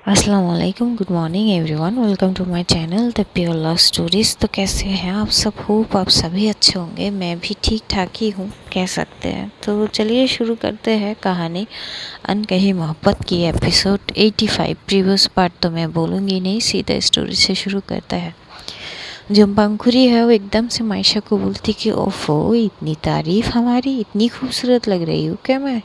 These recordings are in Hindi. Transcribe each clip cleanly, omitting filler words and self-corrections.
अस्सलाम वालेकुम, good morning everyone, welcome to my channel the pure love stories. तो कैसे हैं आप सब? होप आप सभी अच्छे होंगे। मैं भी ठीक ठाक ही हूँ, कह सकते हैं। तो चलिए शुरू करते हैं कहानी अनकही मोहब्बत की एपिसोड 85। प्रीवियस पार्ट तो मैं बोलूँगी नहीं, सीधा स्टोरी से शुरू करता है। जो पंखुरी है वो एकदम से मायशा को बोलती कि ओफो, इतनी तारीफ़ हमारी, इतनी खूबसूरत लग रही हूँ क्या मैं?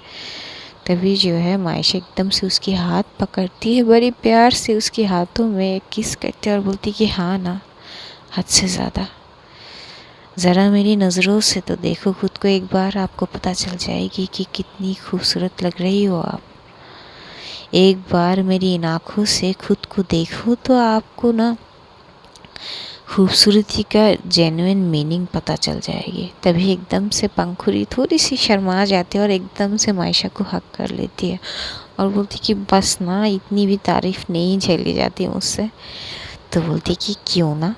तभी जो है मायशा एकदम से उसकी हाथ पकड़ती है, बड़ी प्यार से उसके हाथों में किस करती है और बोलती कि हाँ ना, हद से ज़्यादा। ज़रा मेरी नज़रों से तो देखो खुद को एक बार, आपको पता चल जाएगी कि कितनी खूबसूरत लग रही हो आप। एक बार मेरी इन आँखों से खुद को देखो तो आपको ना खूबसूरती का जेन्युइन मीनिंग पता चल जाएगी। तभी एकदम से पंखुरी थोड़ी सी शर्मा जाती है और एकदम से मायशा को हक कर लेती है और बोलती कि बस ना, इतनी भी तारीफ़ नहीं झेली जाती मुझसे। तो बोलती कि क्यों ना,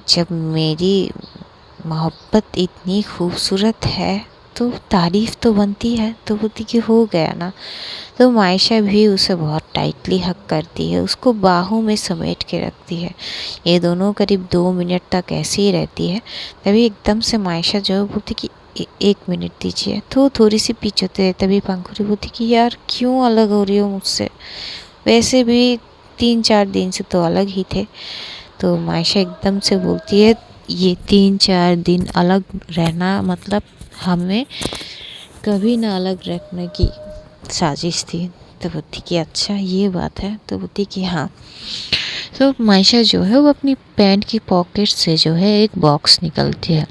जब मेरी मोहब्बत इतनी खूबसूरत है तो तारीफ़ तो बनती है। तो बोलती कि हो गया ना। तो मायशा भी उसे बहुत टाइटली हक करती है, उसको बाहों में समेट के रखती है। ये दोनों करीब 2 मिनट तक ऐसे ही रहती है। तभी एकदम से मायशा जो है बोलती कि 1 मिनट दीजिए। तो थोड़ी सी पीछे होते है। तभी पंखुड़ी बोलती कि यार क्यों अलग हो रही हो मुझसे, वैसे भी 3-4 दिन से तो अलग ही थे। तो मायशा एकदम से बोलती है, ये 3-4 दिन अलग रहना मतलब हमें कभी ना अलग रखने की साजिश थी। तो बोलती कि अच्छा ये बात है। तो बोलती कि हाँ। तो मायशा जो है वो अपनी पैंट की पॉकेट से जो है एक बॉक्स निकलती है।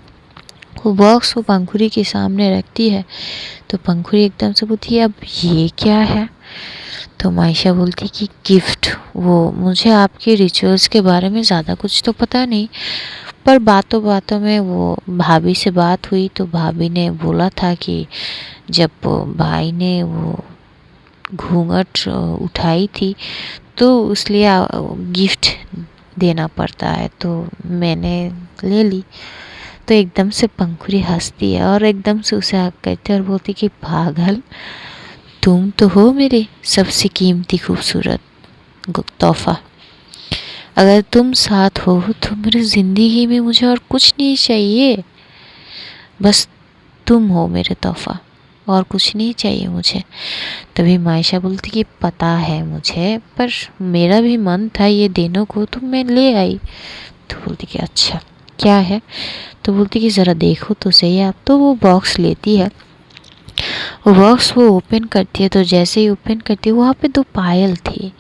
वो बॉक्स वो पंखुड़ी के सामने रखती है। तो पंखुड़ी एकदम से बोलती है अब ये क्या है? तो मायशा बोलती कि गिफ्ट। वो मुझे आपके रिचुअल्स के बारे में ज़्यादा कुछ तो पता नहीं, पर बातों बातों में वो भाभी से बात हुई तो भाभी ने बोला था कि जब भाई ने वो घूंघट उठाई थी तो इसलिए गिफ्ट देना पड़ता है, तो मैंने ले ली। तो एकदम से पंखुड़ी हंसती है और एकदम से उसे हक करती है और बोलती कि पागल, तुम तो हो मेरे सबसे कीमती खूबसूरत तोहफा। अगर तुम साथ हो तो मेरी ज़िंदगी में मुझे और कुछ नहीं चाहिए, बस तुम हो मेरे तोहफा, और कुछ नहीं चाहिए मुझे। तभी मायशा बोलती कि पता है मुझे, पर मेरा भी मन था ये देने को तो मैं ले आई। तो बोलती कि अच्छा क्या है? तो बोलती कि ज़रा देखो तो सही आप। तो वो बॉक्स लेती है, वो बॉक्स वो ओपन करती है। तो जैसे ही ओपन करती है वहाँ पे 2 पायल थी।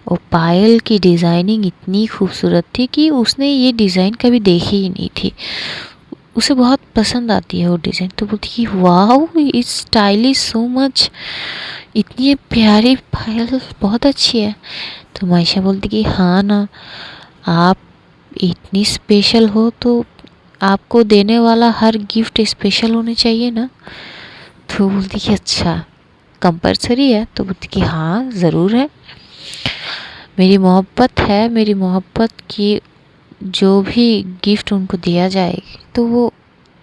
और पायल की डिज़ाइनिंग इतनी खूबसूरत थी कि उसने ये डिज़ाइन कभी देखी ही नहीं थी। उसे बहुत पसंद आती है वो डिज़ाइन। तो बोलती कि wow, it's stylish so much, इतनी प्यारी पायल बहुत अच्छी है। तो मायशा बोलती कि हाँ ना, आप इतनी स्पेशल हो तो आपको देने वाला हर गिफ्ट स्पेशल होनी चाहिए ना। तो बोलती कि अच्छा कंपलसरी है? तो बोलती कि हाँ ज़रूर है, मेरी मोहब्बत है, मेरी मोहब्बत की जो भी गिफ्ट उनको दिया जाएगी तो वो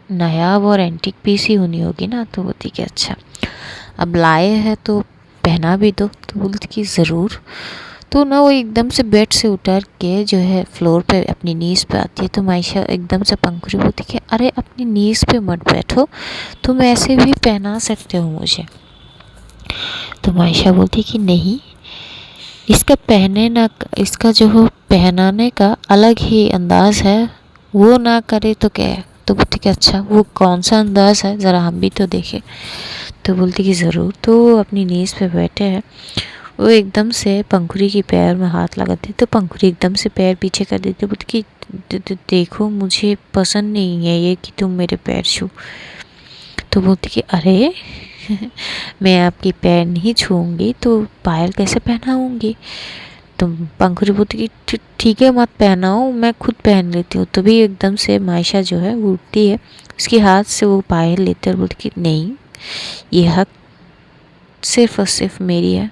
नायाब और एंटीक पीस ही होनी होगी ना। तो बोलती कि अच्छा अब लाए हैं तो पहना भी दो। तो बोलती कि ज़रूर। तो ना वो एकदम से बेड से उतर के जो है फ्लोर पे अपनी नीज़ पे आती है। तो मायशा एकदम से पंखुड़ी बोलती कि अरे अपनी नीज़ पे मत बैठो, तुम ऐसे भी पहना सकते हो मुझे। तो मायशा बोलती कि नहीं, इसका पहने ना, इसका जो हो पहनाने का अलग ही अंदाज़ है, वो ना करे तो क्या है? तो बोलती कि अच्छा वो कौन सा अंदाज़ है, ज़रा हम भी तो देखें। तो बोलती कि ज़रूर। तो वो अपनी नीज़ पे बैठे हैं। वो एकदम से पंखुड़ी की पैर में हाथ लगाती, तो पंखुड़ी एकदम से पैर पीछे कर देती, बोलती कि देखो मुझे पसंद नहीं है ये कि तुम मेरे पैर छू। तो बोलती कि अरे मैं आपकी पैर नहीं छूऊंगी तो पायल कैसे पहनाऊंगी? तो पंखुड़ी बोलती कि ठीक है मत पहनाओ, मैं खुद पहन लेती हूँ। तभी एकदम से मायशा जो है वो उठती है, उसके हाथ से वो पायल लेते और बोलती कि नहीं, ये हक सिर्फ और सिर्फ मेरी है।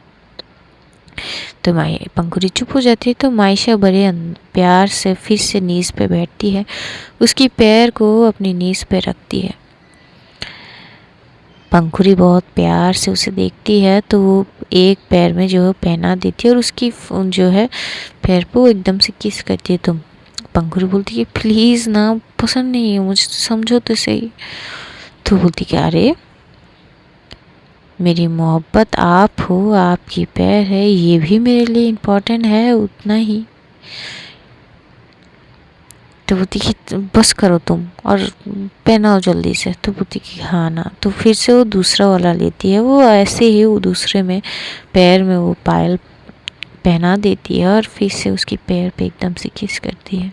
तो पंखुड़ी चुप हो जाती है। तो मायशा बड़े प्यार से फिर से नीज़ पे बैठती है, उसकी पैर को अपनी नीज़ पे रखती है। पंखुरी बहुत प्यार से उसे देखती है तो वो एक पैर में जो है पहना देती है और उसकी जो है पैर पे वो एकदम से किस करती है। तो पंखुरी बोलती है प्लीज़ ना, पसंद नहीं है मुझे, तो समझो तो सही। तो बोलती कि अरे मेरी मोहब्बत आप हो, आपकी पैर है, ये भी मेरे लिए इम्पोर्टेंट है उतना ही। तो बोलती कि बस करो तुम और पहनाओ जल्दी से। तो बोलती कि हाँ ना। तो फिर से वो दूसरा वाला लेती है, वो ऐसे ही वो दूसरे में पैर में वो पायल पहना देती है और फिर से उसकी पैर पे एकदम से किस करती है।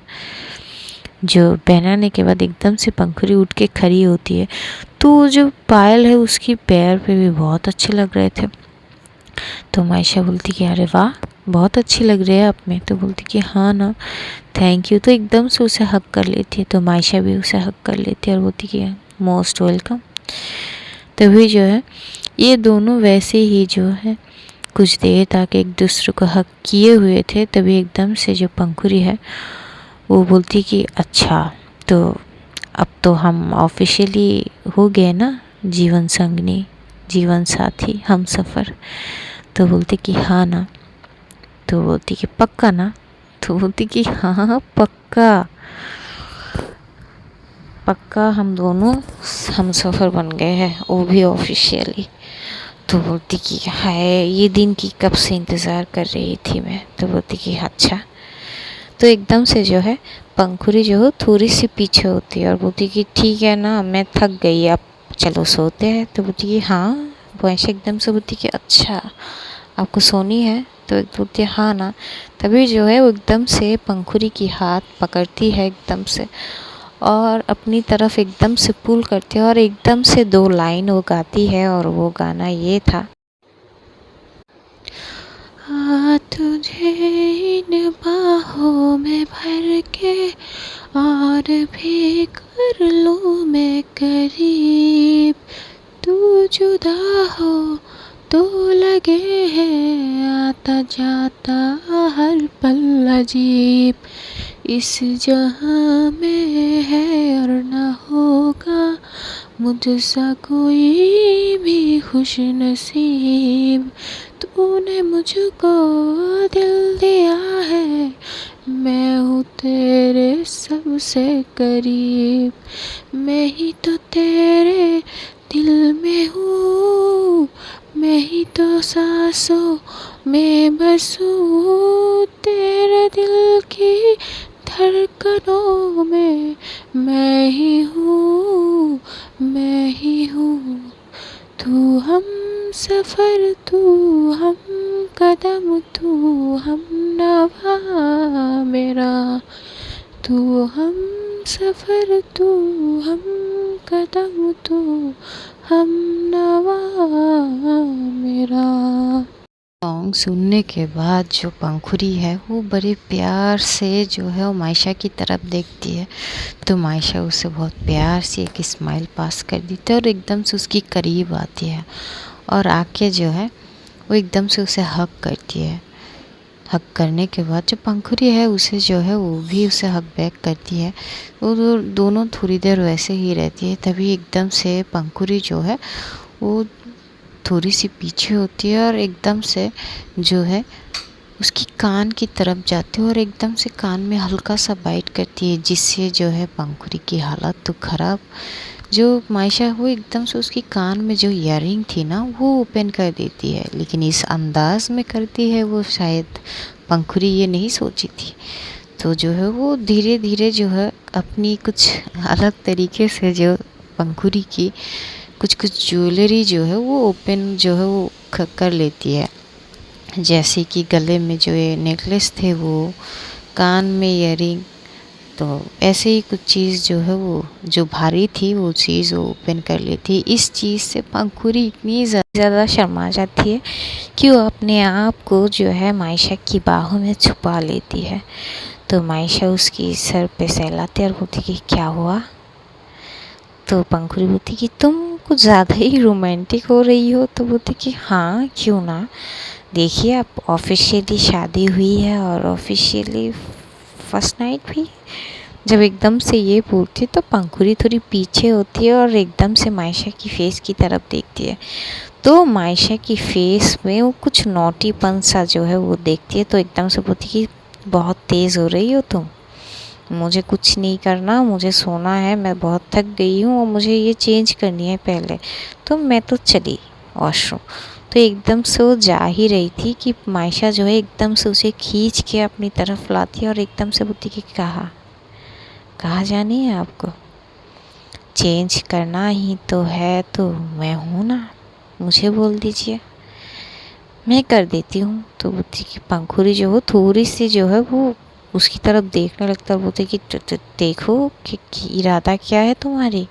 जो पहनाने के बाद एकदम से पंखुड़ी उठ के खड़ी होती है तो जो पायल है उसकी पैर पे भी बहुत अच्छे लग रहे थे। तो मायशा बोलती कि अरे वाह बहुत अच्छी लग रही है आप में। तो बोलती कि हाँ ना, थैंक यू। तो एकदम से उसे हक कर लेती है। तो मायशा भी उसे हक कर लेती है और बोलती कि मोस्ट वेलकम। तभी जो है ये दोनों वैसे ही जो है कुछ देर तक एक दूसरे को हक किए हुए थे। तभी एकदम से जो पंखुड़ी है वो बोलती कि अच्छा तो अब तो हम ऑफिशियली हो गए ना जीवन संगनी, जीवन साथी, हम सफ़र। तो बोलती कि हाँ ना। तो बोलती कि पक्का ना। तो बोलती कि हाँ पक्का पक्का हम दोनों हम सफ़र बन गए हैं, वो भी ऑफिशियली। तो बोलती कि हाय ये दिन की कब से इंतज़ार कर रही थी मैं। तो बोलती कि अच्छा। तो एकदम से जो है पंखुड़ी जो है थोड़ी सी पीछे होती है और बोलती कि ठीक है ना मैं थक गई, अब चलो सोते हैं। तो बोलती कि हाँ। वो ऐसे एकदम से बोलती कि अच्छा आपको सोनी है। तो एक बोलती है हाँ ना। तभी जो है वो एकदम से पंखुड़ी की हाथ पकड़ती है एकदम से और अपनी तरफ एकदम से पुल करती है और एकदम से 2 लाइन वो गाती है और वो गाना ये था। हाँ तुझे इन बाहों में भर के और भी कर लूँ मैं करीब, तू जुदा हो तो लगे है आता जाता हर पल अजीब, इस जहां में है और न होगा मुझसा कोई भी खुश नसीब, तूने मुझको दिल दिया है मैं हूँ तेरे सबसे करीब, मैं ही तो तेरे दिल में हूँ, मैं ही तो सांसों में बसूँ, तेरे दिल की धड़कनों में मैं ही हूँ, मैं ही हूँ। तू हम सफ़र, तू हम कदम, तू हम नवा मेरा, तू हम सफ़र, तू हम कदम, तू हम नवा मेरा। सॉन्ग सुनने के बाद जो पंखुड़ी है वो बड़े प्यार से जो है वो मायशा की तरफ देखती है। तो मायशा उसे बहुत प्यार से एक स्माइल पास कर देती है और एकदम से उसकी करीब आती है और आके जो है वो एकदम से उसे हक करती है। हक करने के बाद जो पंखुड़ी है उसे जो है वो भी उसे हक बैक करती है। वो दोनों थोड़ी देर वैसे ही रहती है। तभी एकदम से पंखुड़ी जो है वो थोड़ी सी पीछे होती है और एकदम से जो है उसकी कान की तरफ जाती है और एकदम से कान में हल्का सा बाइट करती है, जिससे जो है पंखुड़ी की हालत तो ख़राब। जो मायशा वो एकदम से उसकी कान में जो ईयरिंग थी ना वो ओपन कर देती है, लेकिन इस अंदाज में करती है वो शायद पंखुड़ी ये नहीं सोची थी। तो जो है वो धीरे धीरे जो है अपनी कुछ अलग तरीके से जो पंखुड़ी की कुछ कुछ ज्वेलरी जो है वो ओपन जो है वो कर लेती है, जैसे कि गले में जो ये नेकलेस थे वो, कान में ईयरिंग, तो ऐसे ही कुछ चीज़ जो है वो जो भारी थी वो चीज़ वो ओपन कर लेती है। इस चीज़ से पंखुड़ी इतनी ज़्यादा शर्मा जाती है कि वो अपने आप को जो है मायशा की बाहों में छुपा लेती है। तो मायशा उसकी सर पे सहलाती है और बोलती कि क्या हुआ। तो पंखुड़ी बोलती कि तुम कुछ ज़्यादा ही रोमांटिक हो रही हो। तो बोलती कि हाँ क्यों ना, देखिए अब ऑफिशियली शादी हुई है और ऑफिशियली फर्स्ट नाइट भी, जब एकदम से ये बोलती है तो पंखुड़ी थोड़ी पीछे होती है और एकदम से मायशा की फेस की तरफ देखती है। तो मायशा की फेस में वो कुछ नॉटीपन सा जो है वो देखती है, तो एकदम से बोलती कि बहुत तेज़ हो रही हो तुम, मुझे कुछ नहीं करना, मुझे सोना है, मैं बहुत थक गई हूँ और मुझे ये चेंज करनी है पहले, तो मैं तो चली वॉशरूम। तो एकदम से वो जा ही रही थी कि मायशा जो है एकदम से उसे खींच के अपनी तरफ लाती है और एकदम से बोलती कि कहाँ जानी है आपको, चेंज करना ही तो है तो मैं हूँ ना, मुझे बोल दीजिए, मैं कर देती हूँ। तो बोलती कि पंखुड़ी जो हो थोड़ी सी जो है वो उसकी तरफ देखने लगता है, बोलती कि देखो कि इरादा क्या है तुम्हारी।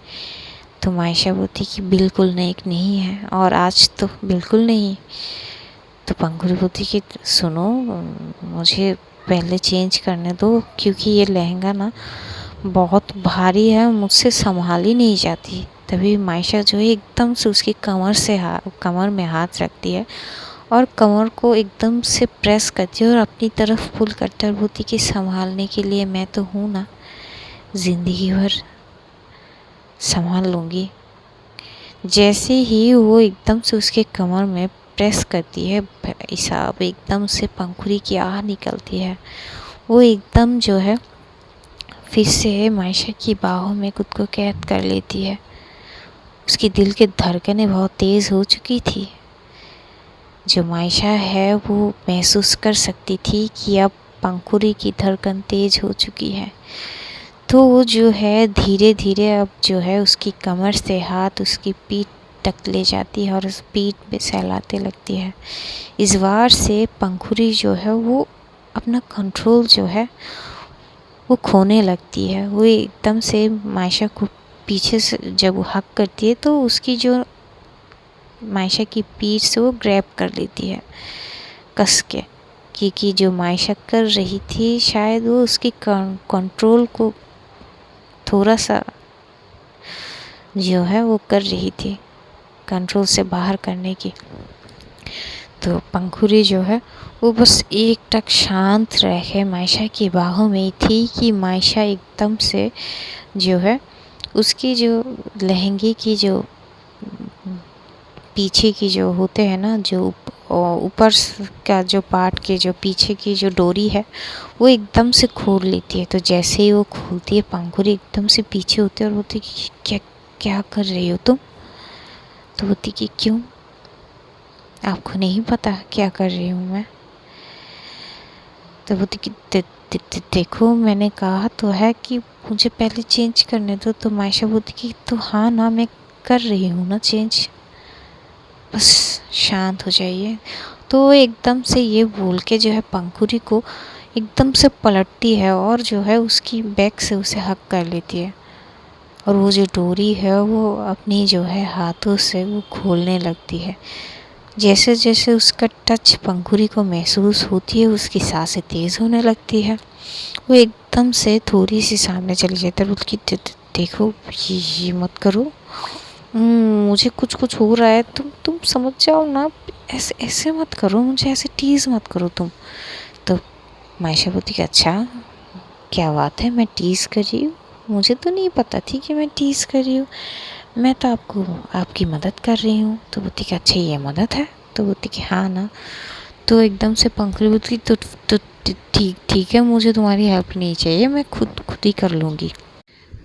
तो मायशा बोलती कि बिल्कुल नहीं है, और आज तो बिल्कुल नहीं। तो पंखुड़ी बोलती कि सुनो, मुझे पहले चेंज करने दो, क्योंकि ये लहंगा ना बहुत भारी है, मुझसे संभाल ही नहीं जाती। तभी मायशा जो है एकदम से उसकी कमर में हाथ रखती है और कमर को एकदम से प्रेस करती है और अपनी तरफ पुल करते और बोलती कि संभालने के लिए मैं तो हूँ ना, ज़िंदगी भर संभाल लूँगी। जैसे ही वो एकदम से उसके कमर में प्रेस करती है, भाई साहब एकदम से पंखुड़ी की आह निकलती है। वो एकदम जो है फिर से मायशा की बाहों में खुद को कैद कर लेती है। उसकी दिल की धड़कनें बहुत तेज़ हो चुकी थी। जो मायशा है वो महसूस कर सकती थी कि अब पंखुड़ी की धड़कन तेज़ हो चुकी है। तो वो जो है धीरे धीरे अब जो है उसकी कमर से हाथ उसकी पीठ तक ले जाती है और उस पीठ पे सहलाते लगती है। इस बार से पंखुड़ी जो है वो अपना कंट्रोल जो है वो खोने लगती है। वो एकदम से मायशा को पीछे से जब वो हक करती है तो उसकी जो मायशा की पीठ से वो ग्रैब कर लेती है कस के, क्योंकि जो मायशा कर रही थी शायद वो उसकी कंट्रोल को थोड़ा सा जो है वो कर रही थी, कंट्रोल से बाहर करने की। तो पंखुड़ी जो है वो बस एक टक शांत रह के मायशा की बाहों में ही थी कि मायशा एकदम से जो है उसकी जो लहंगे की जो पीछे की जो होते हैं ना, जो ऊपर का जो पार्ट के जो पीछे की जो डोरी है वो एकदम से खोल लेती है। तो जैसे ही वो खोलती है पंखुड़ी एकदम से पीछे होती है और बोलती कि क्या क्या कर रही हो तुम। तो बोलती कि क्यों, आपको नहीं पता क्या कर रही हूँ मैं। तो बोलती कि देखो मैंने कहा तो है कि मुझे पहले चेंज करने दो। तो मायशा बोलती कि तो हाँ ना, मैं कर रही हूँ ना चेंज, बस शांत हो जाइए। तो वो एकदम से ये बोल के जो है पंखुड़ी को एकदम से पलटती है और जो है उसकी बैक से उसे हक कर लेती है और वो जो डोरी है वो अपनी जो है हाथों से वो खोलने लगती है। जैसे जैसे उसका टच पंखुड़ी को महसूस होती है उसकी सांसें तेज़ होने लगती है। वो एकदम से थोड़ी सी सामने चली जाती है और बोलती देखो ये मत करो, मुझे कुछ कुछ हो रहा है, तुम समझ जाओ ना, ऐसे ऐसे मत करो, मुझे ऐसे टीज़ मत करो तुम। तो मायशा बोलती कि अच्छा क्या बात है, मैं टीज़ कर रही हूँ, मुझे तो नहीं पता थी कि मैं टीज़ कर रही हूँ, मैं तो आपको आपकी मदद कर रही हूँ। तो बोलती कि अच्छा ये मदद है। तो बोलती कि हाँ ना। तो एकदम से पंखुड़ी बोलती तो ठीक ठीक है, मुझे तुम्हारी हेल्प नहीं चाहिए, मैं खुद ही कर लूँगी।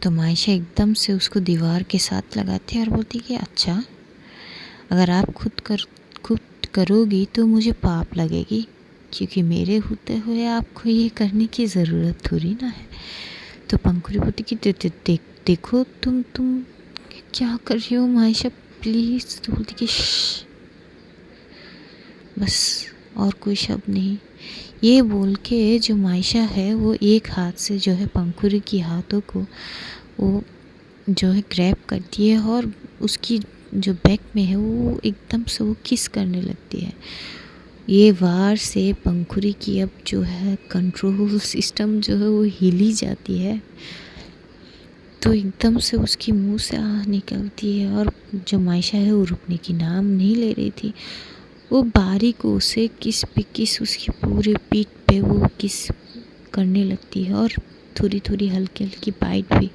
तो मायशा एकदम से उसको दीवार के साथ लगाती है और बोलती कि अच्छा अगर आप खुद करोगी तो मुझे पाप लगेगी, क्योंकि मेरे होते हुए आपको ये करने की ज़रूरत थोड़ी ना है। तो पंखुड़ी बोलती कि देखो तुम क्या कर रही हो मायशा, प्लीज़। तो बोलती कि बस और कोई शब्द नहीं। ये बोल के जो मायशा है वो एक हाथ से जो है पंखुड़ी की हाथों को वो जो है ग्रैब करती है और उसकी जो बैक में है वो एकदम से वो किस करने लगती है। ये वार से पंखुड़ी की अब जो है कंट्रोल सिस्टम जो है वो हिली जाती है। तो एकदम से उसकी मुंह से आह निकलती है और जो मायशा है वो रुकने की नाम नहीं ले रही थी। वो बारीकों से किस पे किस उसकी पूरे पीठ पे वो किस करने लगती है और थोड़ी थोड़ी हल्की हल्की बाइट भी।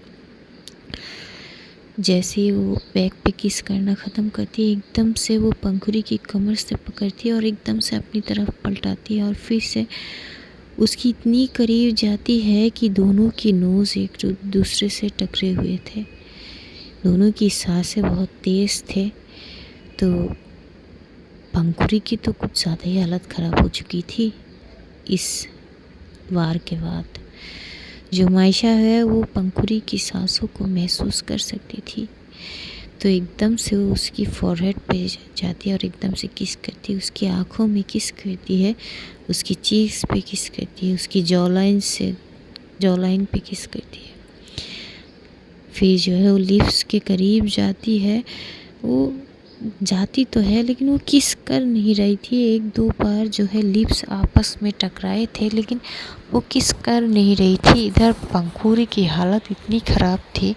जैसे ही वो बैक पे किस करना ख़त्म करती है, एकदम से वो पंखुड़ी की कमर से पकड़ती है और एकदम से अपनी तरफ पलटाती है और फिर से उसकी इतनी करीब जाती है कि दोनों की नोज़ एक दूसरे से टकरे हुए थे। दोनों की सांसें बहुत तेज़ थे। तो पंखुड़ी की तो कुछ ज़्यादा ही हालत ख़राब हो चुकी थी इस वार के बाद। जो मायशा है वो पंखुड़ी की सांसों को महसूस कर सकती थी, तो एकदम से वो उसकी फॉरहेड पे जाती है और एकदम से किस करती है, उसकी आँखों में किस करती है, उसकी चीक्स पे किस करती है, उसकी जॉलाइन पे किस करती है। फिर जो है वो लिप्स के करीब जाती है। वो जाती तो है लेकिन वो किस कर नहीं रही थी। एक दो बार जो है लिप्स आपस में टकराए थे लेकिन वो किस कर नहीं रही थी। इधर पंखुड़ी की हालत इतनी ख़राब थी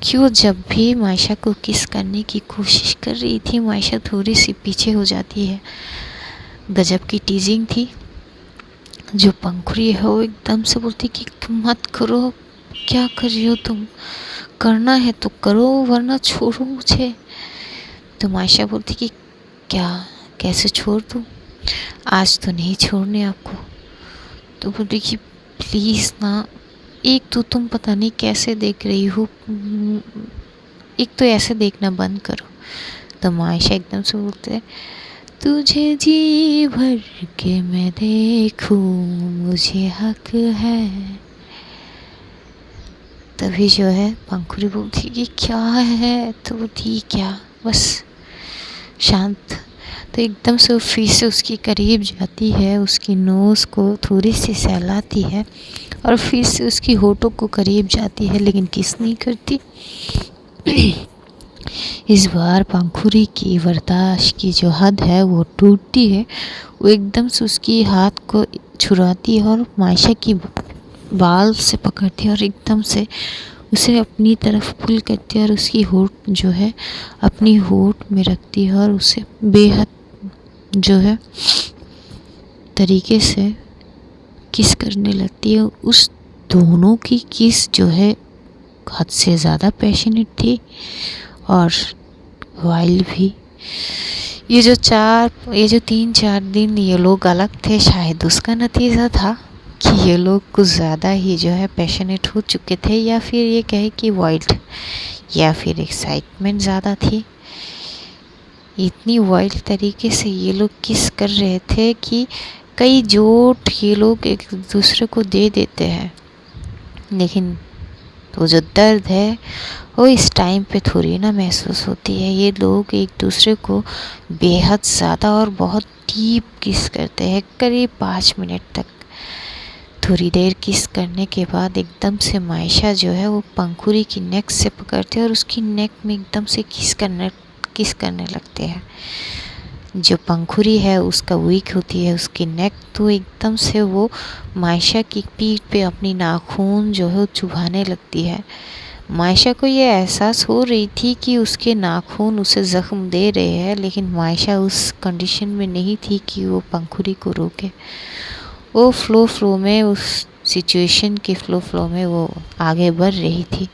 कि वो जब भी मायशा को किस करने की कोशिश कर रही थी, मायशा थोड़ी सी पीछे हो जाती है। गजब की टीजिंग थी। जो पंखुड़ी है वो एकदम से बोलती कि तुम मत करो, क्या कर रही हो तुम, करना है तो करो वरना छोड़ो मुझे। तो मायशा बोलती कि क्या, कैसे छोड़ दूँ, आज तो नहीं छोड़ने आपको। तो बोलती कि प्लीज़ ना, एक तो तुम पता नहीं कैसे देख रही हो, एक तो ऐसे देखना बंद करो। तो मायशा एकदम से बोलते, तुझे जी भर के मैं देखूं मुझे हक है। तभी जो है पंखुड़ी बोलती कि क्या है, तो बोलती क्या, बस शांत। तो एकदम से वो फिर से उसके करीब जाती है, उसकी नोज़ को थोड़ी सी सहलाती है और फिर से उसकी होठों को करीब जाती है लेकिन किस नहीं करती। इस बार पंखुड़ी की बर्दाश्त की जो हद है वो टूटती है। वो एकदम से उसकी हाथ को छुड़ाती है और मायशा की बाल से पकड़ती है और एकदम से उसे अपनी तरफ पुल करती है और उसकी होठ जो है अपनी होठ में रखती है और उसे बेहद जो है तरीके से किस करने लगती है। उस दोनों की किस जो है हद से ज़्यादा पैशनेट थी और वाइल्ड भी। ये जो 3-4 दिन ये लोग अलग थे, शायद उसका नतीजा था कि ये लोग कुछ ज़्यादा ही जो है पैशनेट हो चुके थे, या फिर ये कहे कि वाइल्ड, या फिर एक्साइटमेंट ज़्यादा थी। इतनी वाइल्ड तरीके से ये लोग किस कर रहे थे कि कई जोट ये लोग एक दूसरे को दे देते हैं, लेकिन वो जो दर्द है वो इस टाइम पे थोड़ी ना महसूस होती है। ये लोग एक दूसरे को बेहद ज़्यादा और बहुत डीप किस करते हैं, करीब 5 मिनट तक। थोड़ी देर किस करने के बाद एकदम से मायशा जो है वो पंखुड़ी की नेक से पकड़ते हैं और उसकी नेक में एकदम से किस करने लगते हैं। जो पंखुड़ी है उसका वीक होती है उसकी नेक, तो एकदम से वो मायशा की पीठ पे अपनी नाखून जो है वो चुभाने लगती है। मायशा को ये एहसास हो रही थी कि उसके नाखून उसे ज़ख्म दे रहे हैं, लेकिन मायशा उस कंडीशन में नहीं थी कि वो पंखुड़ी को रोके। वो फ्लो में उस सिचुएशन के फ्लो में वो आगे बढ़ रही थी।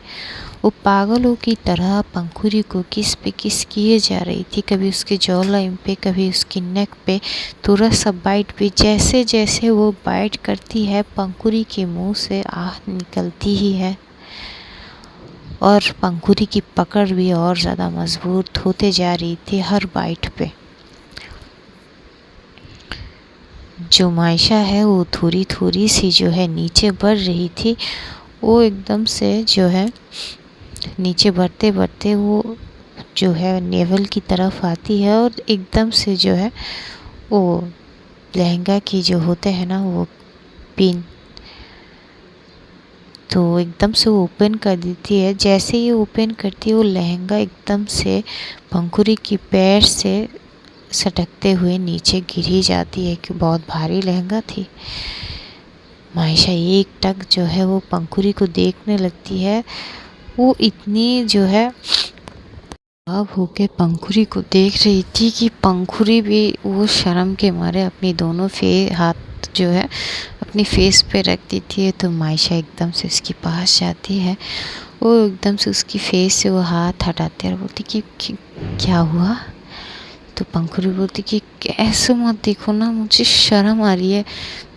वो पागलों की तरह पंखुड़ी को किस पे किस किए जा रही थी, कभी उसके जॉ लाइन पे, कभी उसकी नेक पे, थोड़ा सा बाइट पे। जैसे जैसे वो बाइट करती है पंखुड़ी के मुंह से आह निकलती ही है और पंखुड़ी की पकड़ भी और ज़्यादा मजबूत होते जा रही थी हर बाइट पे। जो मायशा है वो थोड़ी थोड़ी सी जो है नीचे बढ़ रही थी। वो एकदम से जो है नीचे बढ़ते बढ़ते वो जो है नेवल की तरफ आती है और एकदम से जो है वो लहंगा की जो होते हैं ना वो पिन, तो एकदम से वो ओपन कर देती है। जैसे ही ओपन करती है वो लहंगा एकदम से पंखुड़ी की पैर से सटकते हुए नीचे गिर ही जाती है कि बहुत भारी लहंगा थी। मायशा एक टक जो है वो पंखुड़ी को देखने लगती है। वो इतनी जो है अब होके पंखुड़ी को देख रही थी कि पंखुड़ी भी वो शर्म के मारे अपनी दोनों हाथ जो है अपनी फेस पे रख देती है। तो मायशा एकदम से उसके पास जाती है, वो एकदम से उसकी फेस से वो हाथ हटाते हैं और बोलती कि क्या हुआ। तो पंखुड़ी बोलती कि ऐसे मत देखो ना, मुझे शर्म आ रही है।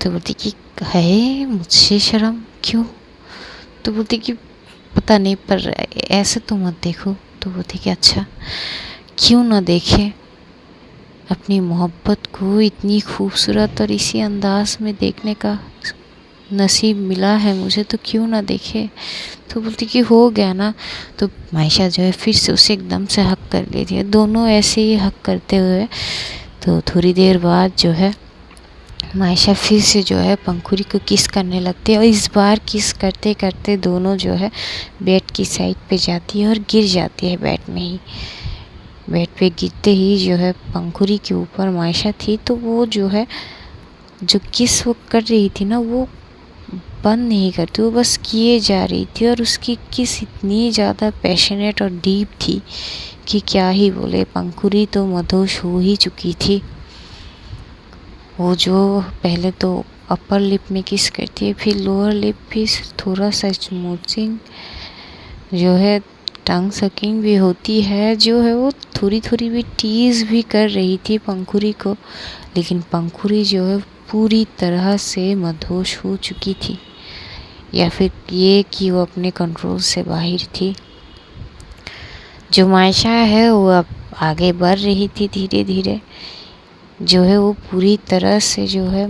तो बोलती कि है मुझे शर्म क्यों। तो बोलती कि पता नहीं, पर ऐसे तो मत देखो। तो बोलती कि अच्छा क्यों ना देखे, अपनी मोहब्बत को इतनी खूबसूरत और इसी अंदाज में देखने का नसीब मिला है मुझे, तो क्यों ना देखे। तो बोलती कि हो गया ना। तो मायशा जो है फिर से उसे एकदम से हक कर लेती है। दोनों ऐसे ही हक करते हुए तो थोड़ी देर बाद जो है मायशा फिर से जो है पंखुड़ी को किस करने लगती है, और इस बार किस करते करते दोनों जो है बेड की साइड पे जाती है और गिर जाती है बेड में ही। बेड पे गिरते ही जो है पंखुड़ी के ऊपर मायशा थी, तो वो जो है जो किस वो कर रही थी ना, वो बंद नहीं करती, वो बस किए जा रही थी। और उसकी किस इतनी ज़्यादा पैशनेट और डीप थी कि क्या ही बोले। पंखुड़ी तो मदहोश हो ही चुकी थी। वो जो पहले तो अपर लिप में किस करती है, फिर लोअर लिप भी थोड़ा सा स्मूचिंग जो है, टंग सकिंग भी होती है, जो है वो थोड़ी थोड़ी भी टीज भी कर रही थी पंखुड़ी को। लेकिन पंखुड़ी जो है पूरी तरह से मदहोश हो चुकी थी, या फिर ये कि वो अपने कंट्रोल से बाहर थी। जो मायशा है वो अब आगे बढ़ रही थी धीरे धीरे, जो है वो पूरी तरह से जो है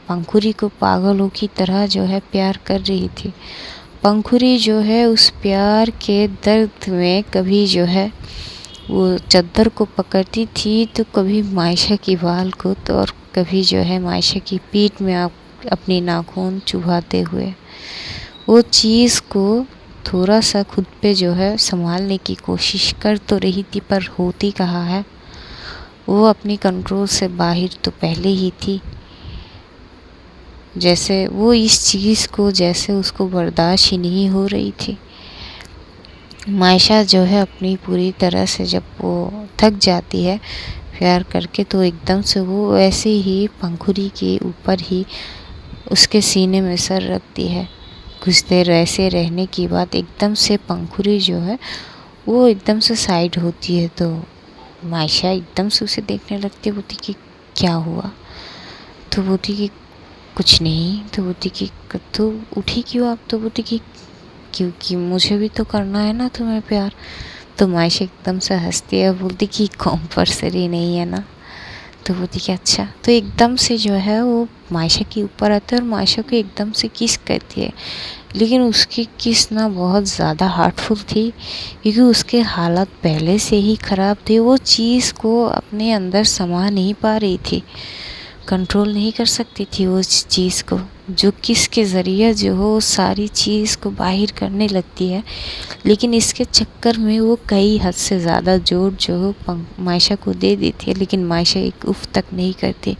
पंखुड़ी को पागलों की तरह जो है प्यार कर रही थी। पंखुड़ी जो है उस प्यार के दर्द में कभी जो है वो चद्दर को पकड़ती थी, तो कभी मायशा की बाल को, तो और कभी जो है मायशा की पीठ में आप अपनी नाखून चुभाते हुए वो चीज़ को थोड़ा सा खुद पे जो है संभालने की कोशिश कर तो रही थी, पर होती कहाँ है। वो अपनी कंट्रोल से बाहर तो पहले ही थी। जैसे वो इस चीज़ को जैसे उसको बर्दाश्त ही नहीं हो रही थी। मायशा जो है अपनी पूरी तरह से जब वो थक जाती है प्यार करके, तो एकदम से वो ऐसे ही पंखुड़ी के ऊपर ही उसके सीने में सर रखती है। कुछ देर ऐसे रहने की बाद एकदम से पंखुड़ी जो है वो एकदम से साइड होती है। तो मायशा एकदम से उसे देखने लगती है, बोलती कि क्या हुआ। तो बोलती कि कुछ नहीं। तो बोलती कि तो उठी क्यों आप। तो बोलती कि क्योंकि मुझे भी तो करना है ना तुम्हें प्यार। तो मायशा एकदम से हंसती है, बोलती कि कंपल्सरी नहीं है ना। तो बोलती कि अच्छा। तो एकदम से जो है वो मायशा के ऊपर आते है और मायशा को एकदम से किस करती है। लेकिन उसकी किस ना बहुत ज़्यादा हार्टफुल थी, क्योंकि उसके हालत पहले से ही ख़राब थे। वो चीज़ को अपने अंदर समा नहीं पा रही थी, कंट्रोल नहीं कर सकती थी उस चीज़ को, जो किस के ज़रिए जो हो सारी चीज़ को बाहर करने लगती है। लेकिन इसके चक्कर में वो कई हद से ज़्यादा जोर जो हो मायशा को दे देती है, लेकिन मायशा एक उफ तक नहीं करती।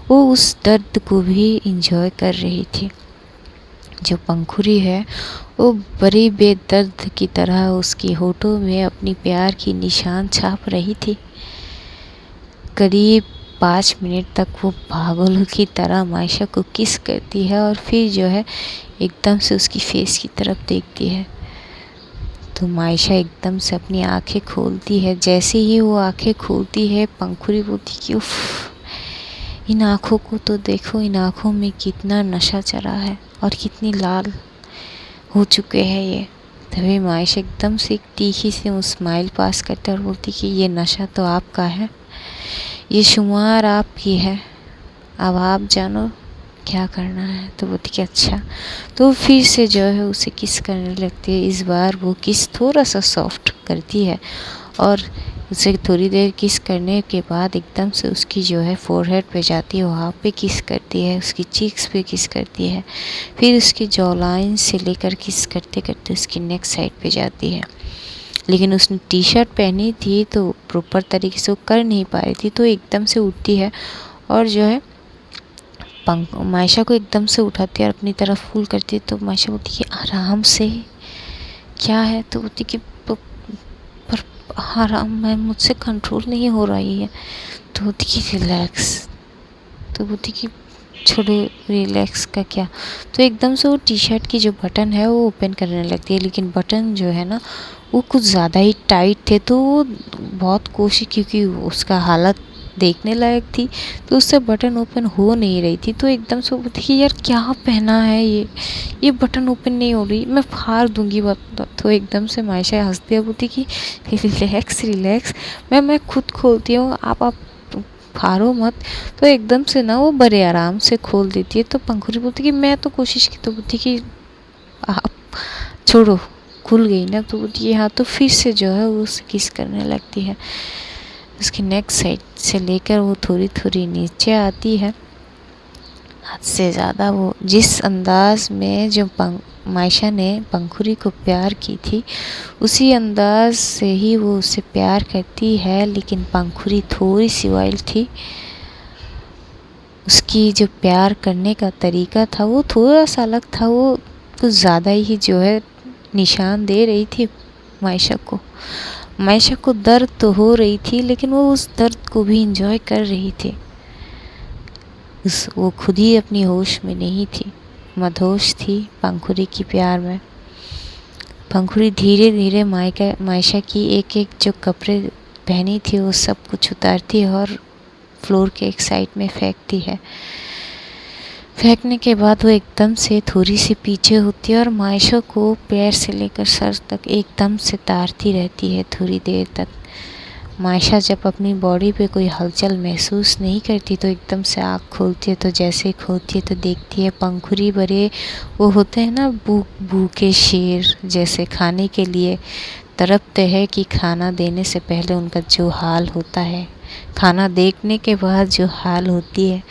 वो उस दर्द को भी इंजॉय कर रही थी। जो पंखुड़ी है वो बड़ी बेदर्द की तरह उसकी होठों में अपनी प्यार की निशान छाप रही थी। करीब 5 मिनट तक वो पागलों की तरह मायशा को किस करती है और फिर जो है एकदम से उसकी फेस की तरफ देखती है। तो मायशा एकदम से अपनी आंखें खोलती है। जैसे ही वो आंखें खोलती है पंखुड़ी बोलती कि उफ, इन आँखों को तो देखो, इन आँखों में कितना नशा चढ़ा है और कितनी लाल हो चुके हैं ये। तभी मायशा एकदम से एक तीखी सी स्माइल पास करते और बोलती कि ये नशा तो आपका है, ये शुमार आपकी है, अब आप जानो क्या करना है। तो बोलती कि अच्छा। तो फिर से जो है उसे किस करने लगती है। इस बार वो किस थोड़ा सा सॉफ्ट करती है और उसे थोड़ी देर किस करने के बाद एकदम से उसकी जो है फोरहेड पे जाती है, वहाँ पे किस करती है, उसकी चीक्स पे किस करती है, फिर उसकी जॉ लाइन से लेकर किस करते करते उसकी नेक साइड पे जाती है। लेकिन उसने टी शर्ट पहनी थी तो प्रॉपर तरीके से वो कर नहीं पा रही थी, तो एकदम से उठती है और जो है मायशा को एकदम से उठाती है और अपनी तरफ फूल करती है। तो मायशा बोलती कि आराम से, क्या है। तो बोलती कि पर आराम में मुझसे कंट्रोल नहीं हो रही है। तो बोलती कि रिलैक्स। तो बोलती कि छोड़ो रिलैक्स का क्या। तो एकदम से वो टी शर्ट की जो बटन है वो ओपन करने लगती है, लेकिन बटन जो है ना वो कुछ ज़्यादा ही टाइट थे। तो वो बहुत कोशिश, क्योंकि उसका हालत देखने लायक थी, तो उससे बटन ओपन हो नहीं रही थी। तो एकदम से वो बोलती कि यार क्या पहना है ये बटन ओपन नहीं हो रही, मैं फाड़ दूंगी बटन। तो एकदम से मायशा हंसती है, बोलती कि रिलैक्स रिलैक्स, मैं खुद खोलती हूँ, आप फाड़ो मत। तो एकदम से ना वो बड़े आराम से खोल देती है। तो पंखुड़ी बोलती कि मैं तो कोशिश की, तो बोलती कि आप छोड़ो, खुल गई ना। तो बोलती है हाँ। तो फिर से जो है वो उसे किस करने लगती है, उसकी नेक साइड से लेकर वो थोड़ी थोड़ी नीचे आती है। हद से ज़्यादा वो जिस अंदाज में जो मायशा ने पंखुड़ी को प्यार की थी, उसी अंदाज से ही वो उसे प्यार करती है। लेकिन पंखुड़ी थोड़ी सी वाइल्ड थी, उसकी जो प्यार करने का तरीका था वो थोड़ा सा अलग था। वो कुछ ज़्यादा ही जो है निशान दे रही थी मायशा को। मायशा को दर्द तो हो रही थी, लेकिन वो उस दर्द को भी इंजॉय कर रही थी। वो खुद ही अपनी होश में नहीं थी, मदहोश थी पंखुड़ी की प्यार में। पंखुड़ी धीरे धीरे मायशा की एक एक जो कपड़े पहनी थी वो सब कुछ उतारती है और फ्लोर के एक साइड में फेंकती है। फेंकने के बाद वो एकदम से थोड़ी सी पीछे होती है और मायशा को पैर से लेकर सर तक एकदम से तारती रहती है थोड़ी देर तक। मायशा जब अपनी बॉडी पे कोई हलचल महसूस नहीं करती तो एकदम से आँख खोलती है। तो जैसे ही खोलती है तो देखती है पंखुड़ी बड़े वो होते हैं ना भूखे शेर जैसे खाने के लिए तड़पते हैं कि खाना देने से पहले उनका जो हाल होता है, खाना देखने के बाद जो हाल होती है,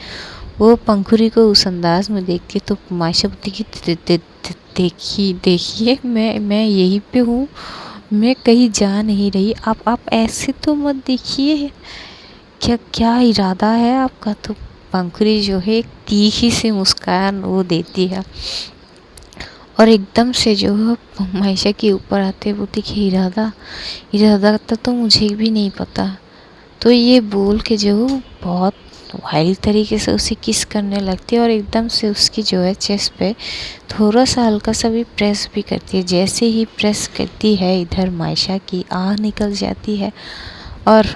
वो पंखुड़ी को उस अंदाज में देखती है। तो मायशा बोलती कि देखिए मैं यहीं पे हूँ, मैं कहीं जा नहीं रही, आप ऐसे तो मत देखिए, क्या इरादा है आपका। तो पंखुड़ी जो है एक तीखी सी मुस्कान वो देती है और एकदम से जो है मायशा के ऊपर आते बोलती कि इरादा तो मुझे भी नहीं पता। तो ये बोल के जो बहुत वाइल्ड तरीके से उसे किस करने लगती है और एकदम से उसकी जो है चेस्ट पे थोड़ा सा हल्का सा भी प्रेस भी करती है। जैसे ही प्रेस करती है इधर मायशा की आह निकल जाती है और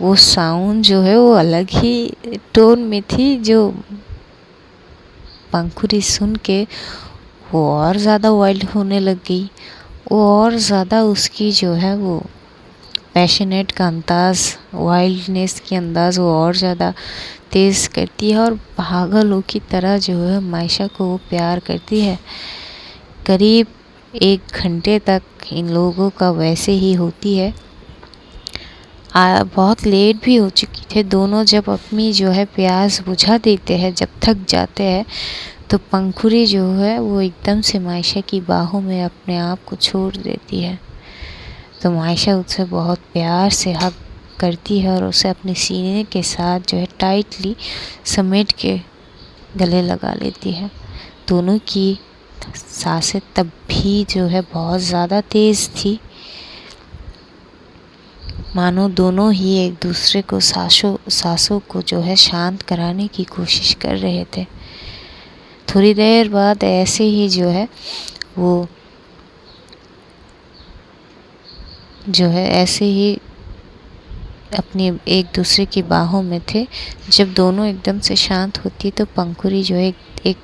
वो साउंड जो है वो अलग ही टोन में थी, जो पंखुड़ी सुन के वो और ज़्यादा वाइल्ड होने लग गई। वो और ज़्यादा उसकी जो है वो पैशनेट का अंदाज़, वाइल्डनेस की अंदाज़ वो और ज़्यादा तेज़ करती है और पागलों की तरह जो है मायशा को वो प्यार करती है। करीब 1 घंटे तक इन लोगों का वैसे ही होती है। बहुत लेट भी हो चुकी थे दोनों। जब अपनी जो है प्यास बुझा देते हैं, जब थक जाते हैं, तो पंखुड़ी जो है वो एकदम से मायशा की बाहों में अपने आप को छोड़ देती है। तो मायशा उससे बहुत प्यार से हग करती है और उसे अपने सीने के साथ जो है टाइटली समेट के गले लगा लेती है। दोनों की सांसें तब भी जो है बहुत ज़्यादा तेज़ थी, मानो दोनों ही एक दूसरे को सांसों को जो है शांत कराने की कोशिश कर रहे थे। थोड़ी देर बाद ऐसे ही जो है वो जो है ऐसे ही अपनी एक दूसरे की बाहों में थे। जब दोनों एकदम से शांत होती तो पंखुड़ी जो है एक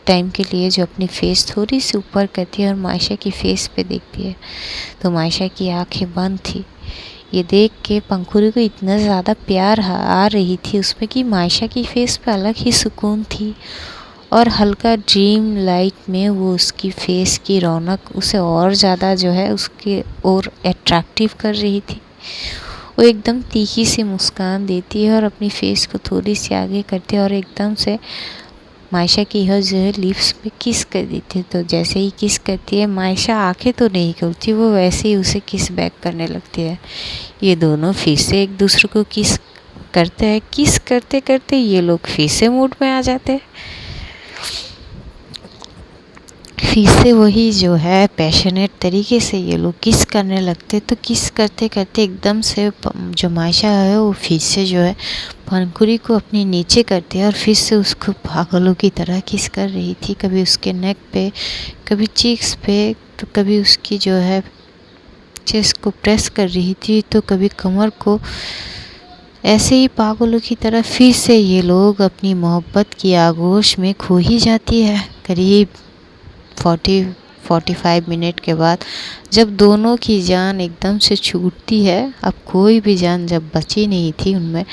टाइम के लिए जो अपनी फेस थोड़ी सी ऊपर करती है और मायशा की फेस पे देखती है। तो मायशा की आंखें बंद थी। ये देख के पंखुड़ी को इतना ज़्यादा प्यार आ रही थी उसमें कि मायशा की फेस पे अलग ही सुकून थी और हल्का ड्रीम लाइट में वो उसकी फेस की रौनक उसे और ज़्यादा जो है उसके और अट्रैक्टिव कर रही थी। वो एकदम तीखी सी मुस्कान देती है और अपनी फेस को थोड़ी सी आगे करती है और एकदम से मायशा की यह जो है लिप्स पे किस कर देती है। तो जैसे ही किस करती है मायशा आंखें तो नहीं खोलती, वो वैसे ही उसे किस बैक करने लगती है। ये दोनों फिर से एक दूसरे को किस करते हैं। किस करते करते ये लोग फिर से मूड में आ जाते हैं। फिर से वही जो है पैशनेट तरीके से ये लोग किस करने लगते। तो किस करते करते एकदम से जो मायशा है वो फिर से जो है पंखुड़ी को अपने नीचे करती है और फिर से उसको पागलों की तरह किस कर रही थी। कभी उसके नेक पे, कभी चीक्स पे, तो कभी उसकी जो है चेस्ट को प्रेस कर रही थी, तो कभी कमर को। ऐसे ही पागलों की तरह फिर से ये लोग अपनी मोहब्बत की आगोश में खो ही जाती है। करीब 40-45 मिनट के बाद जब दोनों की जान एकदम से छूटती है, अब कोई भी जान जब बची नहीं थी उनमें,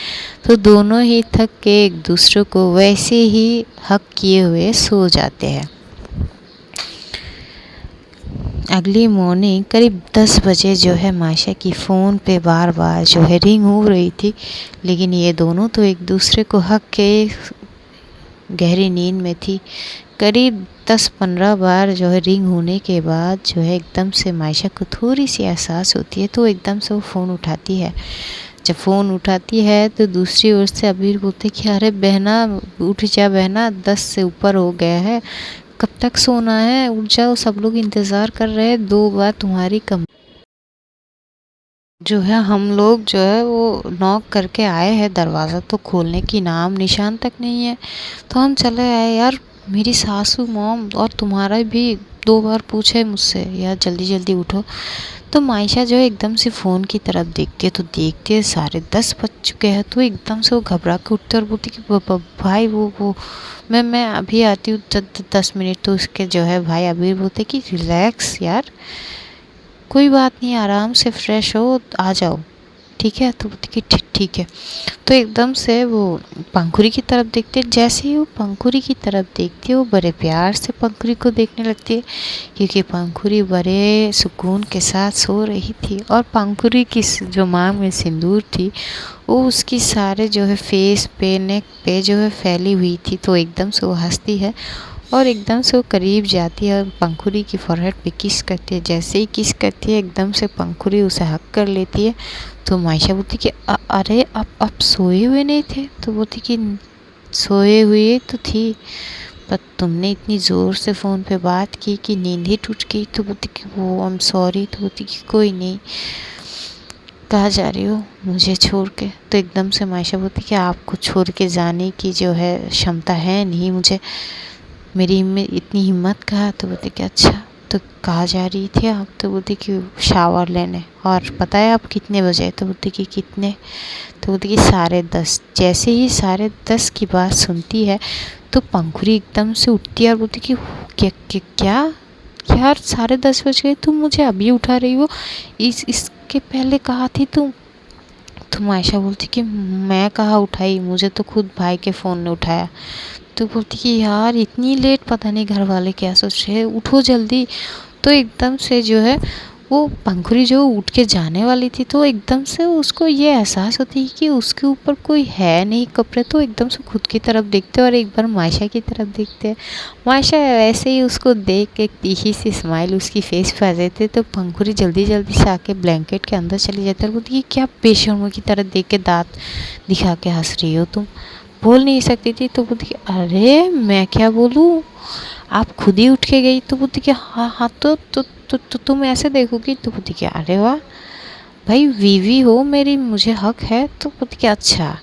तो दोनों ही थक के एक दूसरे को वैसे ही हक किए हुए सो जाते हैं। अगली मॉर्निंग करीब 10 बजे जो है मायशा की फ़ोन पे बार बार जो है रिंग हो रही थी, लेकिन ये दोनों तो एक दूसरे को हक के गहरी नींद में थी। करीब 10-15 बार जो है रिंग होने के बाद जो है एकदम से मायशा को थोड़ी सी एहसास होती है, तो एकदम से वो फ़ोन उठाती है। जब फ़ोन उठाती है तो दूसरी ओर से अबीर बोलते कि अरे बहना उठ जा बहना, 10 से ऊपर हो गया है, कब तक सोना है, उठ जाओ, सब लोग इंतज़ार कर रहे हैं, 2 बार तुम्हारी कम जो है हम लोग जो है वो नॉक करके आए हैं, दरवाज़ा तो खोलने की नाम निशान तक नहीं है। तो हम चले आए यार, मेरी सासू मॉम और तुम्हारा भी 2 बार पूछे मुझसे यार जल्दी जल्दी उठो। तो मायशा जो है एकदम से फ़ोन की तरफ देखती है, तो देखते हैं 10:30 बज चुके हैं। तो एकदम से वो घबरा के उठते और बोलती कि भाई वो मैं अभी आती हूँ 10 मिनट। तो उसके जो है भाई अबीर बोलते कि रिलैक्स यार, कोई बात नहीं, आराम से फ्रेश हो, आ जाओ, ठीक है। तो बोलती कि ठीक है। तो एकदम से वो पंखुड़ी की तरफ देखते, जैसे ही वो पंखुड़ी की तरफ देखती है वो बड़े प्यार से पंखुड़ी को देखने लगती है, क्योंकि पंखुड़ी बड़े सुकून के साथ सो रही थी और पंखुड़ी की जो मांग में सिंदूर थी वो उसकी सारे जो है फेस पे, नेक पे जो है फैली हुई थी। तो एकदम से वो हंसती है और एकदम से वो करीब जाती है और पंखुड़ी की फोरहेड पे किस करती है। जैसे ही किस करती है एकदम से पंखुड़ी उसे हक कर लेती है। तो मायशा बोलती कि अरे आप सोए हुए नहीं थे? तो बोलती कि सोए हुए तो थी, पर तुमने इतनी ज़ोर से फ़ोन पे बात की कि नींद ही टूट गई। तो बोलती कि वो आई एम सॉरी। तो बोलती कि कोई नहीं, कहाँ जा रही हो मुझे छोड़ के? तो एकदम से मायशा बोलती कि आपको छोड़ के जाने की जो है क्षमता है नहीं मुझे, मेरी इतनी हिम्मत कहाँ? तो बोलती कि अच्छा, तो कहाँ जा रही थी आप? तो बोलती कि शावर लेने। और पता है आप कितने बजे? तो बोलती कि कितने? तो बोलती कि 10:30। जैसे ही 10:30 की बात सुनती है तो पंखुड़ी एकदम से उठती है और बोलती कि क्या यार 10:30 बज गए, तुम मुझे अभी उठा रही हो? इसके पहले कहा थी तुम? तो मायशा बोलती कि मैं कहाँ उठाई, मुझे तो खुद भाई के फ़ोन ने उठाया। तो बोलती कि यार इतनी लेट, पता नहीं घर वाले क्या सोच रहे हैं, उठो जल्दी। तो एकदम से जो है वो पंखुड़ी जो उठ के जाने वाली थी, तो एकदम से उसको ये एहसास होती है कि उसके ऊपर कोई है नहीं कपड़े। तो एकदम से खुद की तरफ देखते और एक बार मायशा की तरफ देखते हैं। मायशा ऐसे ही उसको देख के एक तीखी सी स्माइल उसकी फेस पे आ जाती है। तो पंखुड़ी जल्दी जल्दी से आके ब्लैंकेट के अंदर चली जाती है और बोलती है क्या बेशर्मों की तरह देख के दांत दिखा के हंस रही हो तुम? बोल नहीं सकती थी? तो बोलती कि अरे मैं क्या बोलूँ, आप खुद ही उठ के गई। तो बोलती कि हाँ हाँ, तो तुम ऐसे देखोगी? तो बोलती कि अरे वाह भाई, बीवी हो मेरी, मुझे हक है। तो बोलती कि अच्छा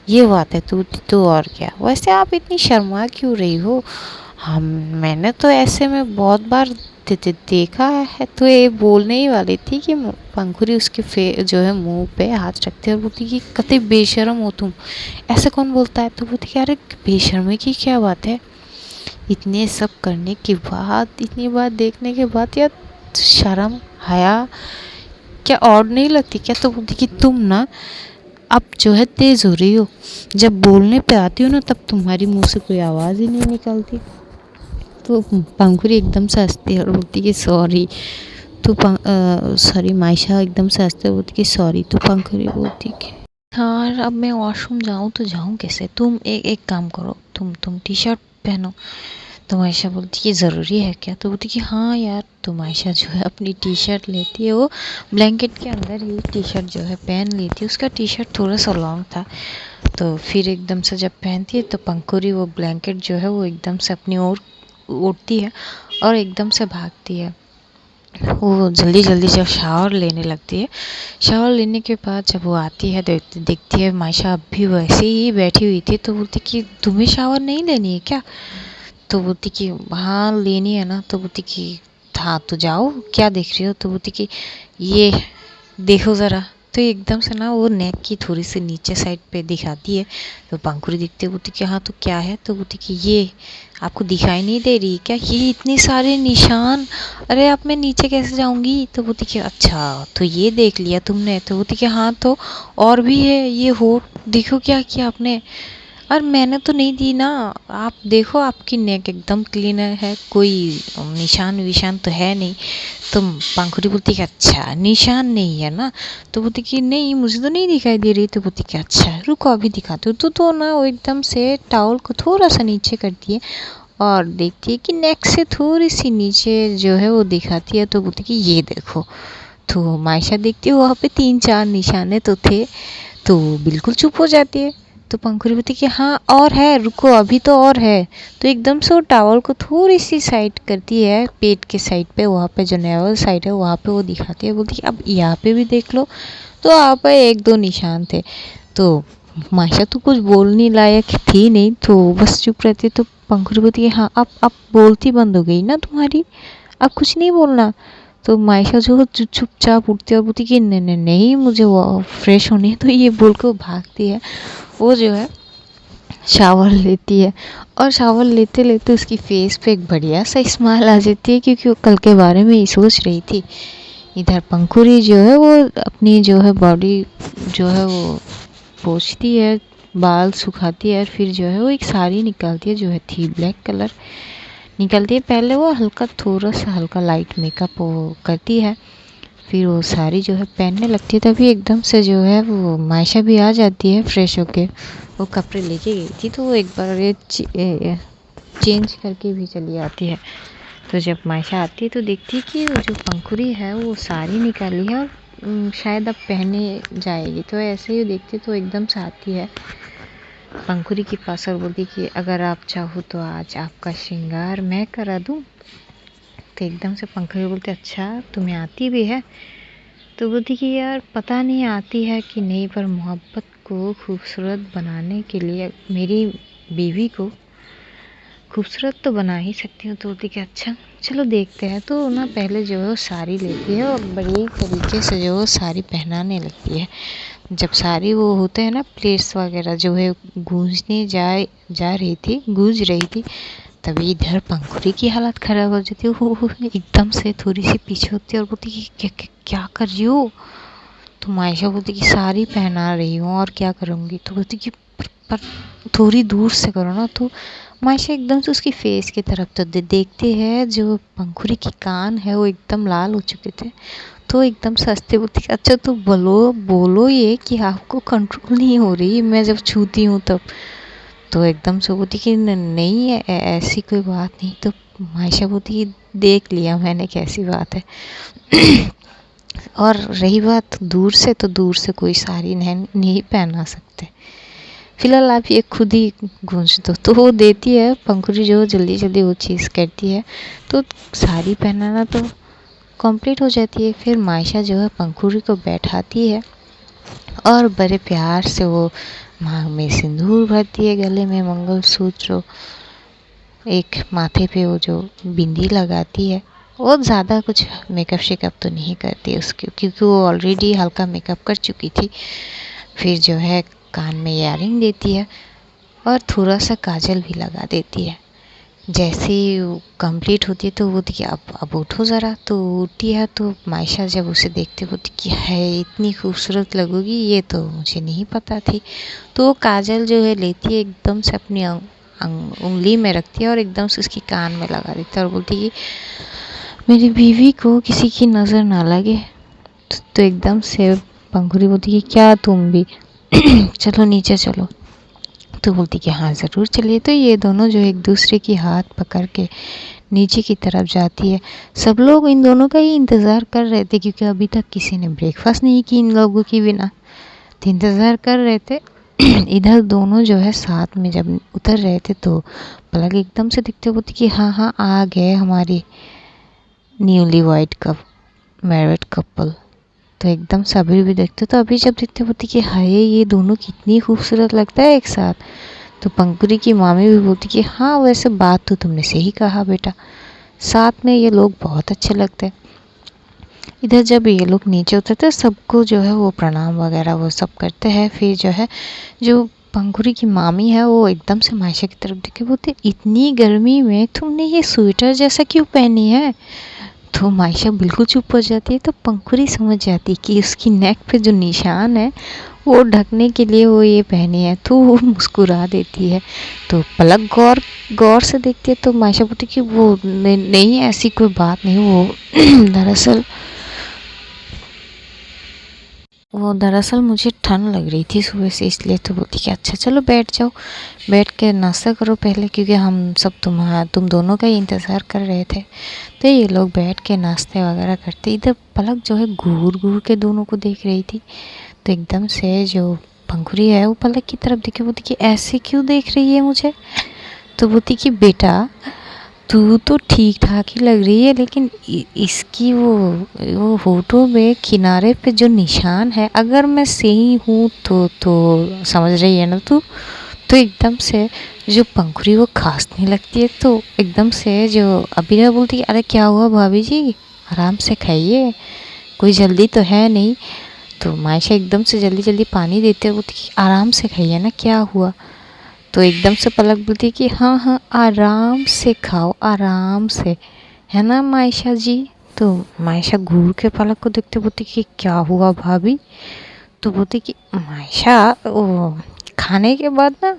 ये बात है। तो और क्या, वैसे आप इतनी शर्मा क्यों रही हो? हम मैंने तो ऐसे में बहुत बार देखा है। तो ये बोलने ही वाली थी कि पंखुड़ी उसके जो है मुंह पे हाथ रखते और बोलती कि कतई बेशर्म हो तुम, ऐसे कौन बोलता है? तो बोलती कि अरे बेशर्मी की क्या बात है, इतने सब करने के बाद, इतनी बात देखने के बाद यार शर्म हया क्या और नहीं लगती क्या? तो बोलती कि तुम ना अब जो है तेज़ हो रही हो, जब बोलने पे आती हो ना तब तुम्हारी मुंह से कोई आवाज़ ही नहीं निकलती। तो पंखुड़ी एकदम से हंसती है और बोलती कि सॉरी। तो सॉरी, मायशा एकदम से हंसते बोलती कि सॉरी। तो पंखुड़ी बोलती कि यार अब मैं वॉशरूम जाऊँ तो जाऊँ कैसे? तुम एक काम करो, तुम टी शर्ट पहनो। तो मायशा बोलती कि ज़रूरी है क्या? तो बोलती कि हाँ यार। तो मायशा जो है अपनी टी शर्ट लेती है, वो ब्लैंकेट के अंदर ही टी शर्ट जो है पहन लेती है। उसका टी शर्ट थोड़ा सा लॉन्ग था। तो फिर एकदम से जब पहनती है तो पंखुड़ी वो ब्लैंकेट जो है वो एकदम से अपनी ओर उठती है और एकदम से भागती है। वो जल्दी जल्दी जब शावर लेने लगती है, शावर लेने के बाद जब वो आती है देखती है मायशा अब भी वैसे ही बैठी हुई थी। तो बोलती कि तुम्हें शावर नहीं लेनी है क्या? तो बोलती कि हाँ लेनी है ना। तो बोलती कि हाँ तो जाओ, क्या देख रही हो? तो बोलती कि ये देखो ज़रा। तो एकदम से ना वो नेक की थोड़ी सी नीचे साइड पे दिखाती है। तो पंखुड़ी दिखती है, बोलती कि हाँ तो क्या है? तो बोलती कि ये आपको दिखाई नहीं दे रही क्या? ये इतने सारे निशान, अरे अब मैं नीचे कैसे जाऊंगी? तो बोलती कि अच्छा तो ये देख लिया तुमने? तो बोलती कि हाँ तो और भी है, ये होठ देखो क्या किया आपने। और मैंने तो नहीं दी ना, आप देखो आपकी नेक एकदम क्लीन है, कोई निशान विशान तो है नहीं। तो पंखुड़ी बोलती कि अच्छा निशान नहीं है ना? तो बोलती कि नहीं मुझे तो नहीं दिखाई दे रही। तो बोलती कि अच्छा रुको अभी दिखाती हूँ। तो ना वो एकदम से टॉवल को थोड़ा सा नीचे करती है और देखती है कि नेक से थोड़ी सी नीचे जो है वो दिखाती है। तो बोलती कि ये देखो। तो मायशा देखती है वहाँ पे 3-4 निशाने तो थे, तो बिल्कुल चुप हो जाती है। तो पंखुड़ी बोलती कि हाँ और है, रुको अभी तो और है। तो एकदम से वो टॉवल को थोड़ी सी साइड करती है पेट के साइड पे, वहाँ पे जो नेवल साइड है वहाँ पे वो दिखाती है। बोलती कि अब यहाँ पे भी देख लो। तो यहाँ पे 1-2 निशान थे। तो मायशा तो कुछ बोलने लायक थी नहीं, तो बस चुप रहती। तो पंखुड़ी बोलती है हाँ अब बोलती बंद हो गई ना तुम्हारी, अब कुछ नहीं बोलना। तो मायशा जो चुपचाप उठती है और बोलती कि नहीं नहीं नहीं मुझे वो फ्रेश होनी है। तो ये बोल के वो भागती है। वो जो है शावर लेती है और शावर लेते लेते उसकी फेस पे एक बढ़िया सा स्माइल आ जाती है, क्योंकि वो कल के बारे में ही सोच रही थी। इधर पंखुड़ी जो है वो अपनी जो है बॉडी जो है वो पोंछती है, बाल सुखाती है और फिर जो है वो एक साड़ी निकालती है जो है थी ब्लैक कलर निकलती है। पहले वो थोड़ा सा हल्का लाइट मेकअप वो करती है, फिर वो साड़ी जो है पहनने लगती है। तभी एकदम से जो है वो मायशा भी आ जाती है फ्रेश होके। वो कपड़े लेके गई थी तो वो एक बार ये चेंज करके भी चली आती है। तो जब मायशा आती है तो देखती है कि वो जो पंखुड़ी है वो साड़ी निकाली है और शायद अब पहने जाएगी। तो ऐसे ही देखती तो एकदम से आती है पंखुड़ी के पास और बोलती कि अगर आप चाहो तो आज आपका श्रृंगार मैं करा दूँ। तो एकदम से पंखुड़ी बोलते अच्छा तुम्हें आती भी है? तो बोलती कि यार पता नहीं आती है कि नहीं, पर मोहब्बत को खूबसूरत बनाने के लिए मेरी बीवी को खूबसूरत तो बना ही सकती हूँ। तो बोलती कि अच्छा चलो देखते हैं। तो ना पहले जो है वो साड़ी लेती है और बड़ी तरीके से जो है साड़ी पहनाने लगती है। जब सारी वो होते हैं ना प्लेट्स वगैरह जो है गूंजने गूंज रही थी, तभी इधर पंखुड़ी की हालत ख़राब हो जाती है। वो एकदम से थोड़ी सी पीछे होती है और बोलती कि क्या कर रही हो? तो मायशा बोलती कि साड़ी पहना रही हूँ और क्या करूँगी। तो बोलती कि पर थोड़ी दूर से करो ना। तो मायशा एकदम से उसकी फेस की तरफ तो देखते हैं, जो पंखुड़ी की कान है वो एकदम लाल हो चुके थे। तो एकदम से हंसते बोलती कि अच्छा तो बोलो ये कि आपको कंट्रोल नहीं हो रही मैं जब छूती हूँ तब। तो एकदम से बोलती कि नहीं है ऐसी कोई बात नहीं। तो मायशा बोलती कि देख लिया मैंने कैसी बात है। और रही बात दूर से, तो दूर से कोई साड़ी नहीं पहना सकते, फिलहाल आप ये खुद ही गूंज दो। तो वो देती है पंखुड़ी जो जल्दी जल्दी वो चीज़ करती है। तो साड़ी पहनाना तो कंप्लीट हो जाती है। फिर मायशा जो है पंखुड़ी को बैठाती है और बड़े प्यार से वो मांग में सिंदूर भरती है, गले में मंगलसूत्र, एक माथे पे वो जो बिंदी लगाती है। वो ज़्यादा कुछ मेकअप शेकअप तो नहीं करती उसकी, क्योंकि वो ऑलरेडी हल्का मेकअप कर चुकी थी। फिर जो है कान में इयररिंग देती है और थोड़ा सा काजल भी लगा देती है। जैसे ही वो कंप्लीट होती है तो वो देखिए अब उठो ज़रा। तो उठती है तो मायशा जब उसे देखते बोलती कि है इतनी खूबसूरत लगोगी, ये तो मुझे नहीं पता थी। तो वो काजल जो है लेती है एकदम से अपनी उंगली में रखती है और एकदम से उसकी कान में लगा देती है और बोलती कि मेरी बीवी को किसी की नज़र ना लगे। तो एकदम से पंखुड़ी बोलती कि क्या तुम भी चलो नीचे चलो। तो बोलती कि हाँ ज़रूर चलिए। तो ये दोनों जो एक दूसरे की हाथ पकड़ के नीचे की तरफ जाती है। सब लोग इन दोनों का ही इंतज़ार कर रहे थे, क्योंकि अभी तक किसी ने ब्रेकफास्ट नहीं की इन लोगों की बिना। तो इंतज़ार कर रहे थे इधर दोनों जो है साथ में जब उतर रहे थे तो पलक एकदम से दिखते बोलती कि हाँ हाँ आ गए हमारी न्यूली वाइड मैरिड कपल। तो एकदम से अभी भी देखते तो अभी जब देखते बोलती कि हाय ये दोनों कितनी खूबसूरत लगता है एक साथ। तो पंकुरी की मामी भी बोलती कि हाँ वैसे बात तो तुमने सही कहा बेटा, साथ में ये लोग बहुत अच्छे लगते हैं। इधर जब ये लोग नीचे उतरते सबको जो है वो प्रणाम वगैरह वो सब करते हैं। फिर जो है जो पंकुरी की मामी है वो एकदम से मायशा की तरफ देख के बोलती इतनी गर्मी में तुमने ये स्वेटर जैसा क्यों पहनी है। तो मायशा बिल्कुल चुप हो जाती है। तो पंकुरी समझ जाती है कि उसकी नेक पे जो निशान है वो ढकने के लिए वो ये पहनी है। तो वो मुस्कुरा देती है। तो पलक गौर गौर से देखती है तो मायशा बोलती कि वो नहीं ऐसी कोई बात नहीं, वो दरअसल मुझे ठंड लग रही थी सुबह से, इसलिए। तो बोलती कि अच्छा चलो बैठ जाओ, बैठ के नाश्ता करो पहले, क्योंकि हम सब तुम दोनों का ही इंतज़ार कर रहे थे। तो ये लोग बैठ के नाश्ते वगैरह करते। इधर पलक जो है घूर घूर के दोनों को देख रही थी। तो एकदम से जो पंखुरी है वो पलक की तरफ देखे, बोलती कि ऐसे क्यों देख रही है मुझे। तो बोलती कि बेटा तू तो ठीक ठाक ही लग रही है, लेकिन इसकी वो होठों में किनारे पे जो निशान है, अगर मैं सही हूँ तो समझ रही है ना तू। तो एकदम से जो पंखुरी वो खांसने लगती है। तो एकदम से जो अभिनव बोलती है अरे क्या हुआ भाभी जी, आराम से खाइए, कोई जल्दी तो है नहीं। तो मायशा एकदम से जल्दी जल्दी पानी देते हुए बोलती कि आराम से खाइए ना, क्या हुआ। तो एकदम से पलक बोलती कि हाँ हाँ आराम से खाओ, आराम से, है ना मायशा जी। तो मायशा घूर के पलक को देखते बोलती कि क्या हुआ भाभी। तो बोलती कि मायशा वो खाने के बाद ना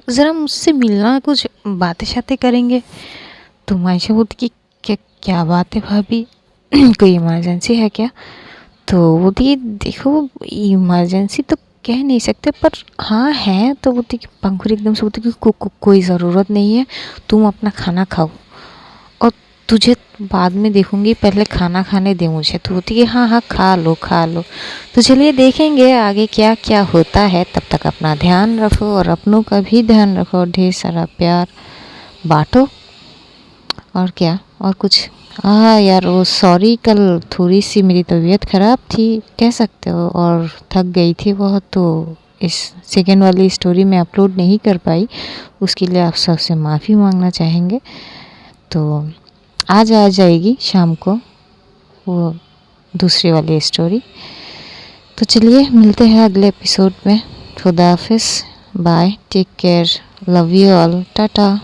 ज़रा मुझसे मिलना, कुछ बातें शातें करेंगे। तो मायशा बोलती कि क्या क्या बात है भाभी, कोई इमरजेंसी है क्या। तो बोलती कि देखो इमरजेंसी तो कह नहीं सकते, पर हाँ है। तो बोलती कि पंखुरी एकदम से बोलती कि कोई ज़रूरत नहीं है, तुम अपना खाना खाओ और तुझे बाद में देखूंगी, पहले खाना खाने दे मुझे। तो बोलती कि हाँ हाँ खा लो खा लो। तो चलिए देखेंगे आगे क्या क्या होता है, तब तक अपना ध्यान रखो और अपनों का भी ध्यान रखो और ढेर सारा प्यार बांटो। और क्या, और कुछ। हाँ यार वो सॉरी, कल थोड़ी सी मेरी तबीयत ख़राब थी कह सकते हो, और थक गई थी बहुत, तो इस सेकेंड वाली स्टोरी में अपलोड नहीं कर पाई, उसके लिए आप सबसे माफ़ी मांगना चाहेंगे। तो आज आ जाएगी शाम को वो दूसरी वाली स्टोरी। तो चलिए मिलते हैं अगले एपिसोड में। खुदा हाफिज़, bye, take care, love you all, Tata.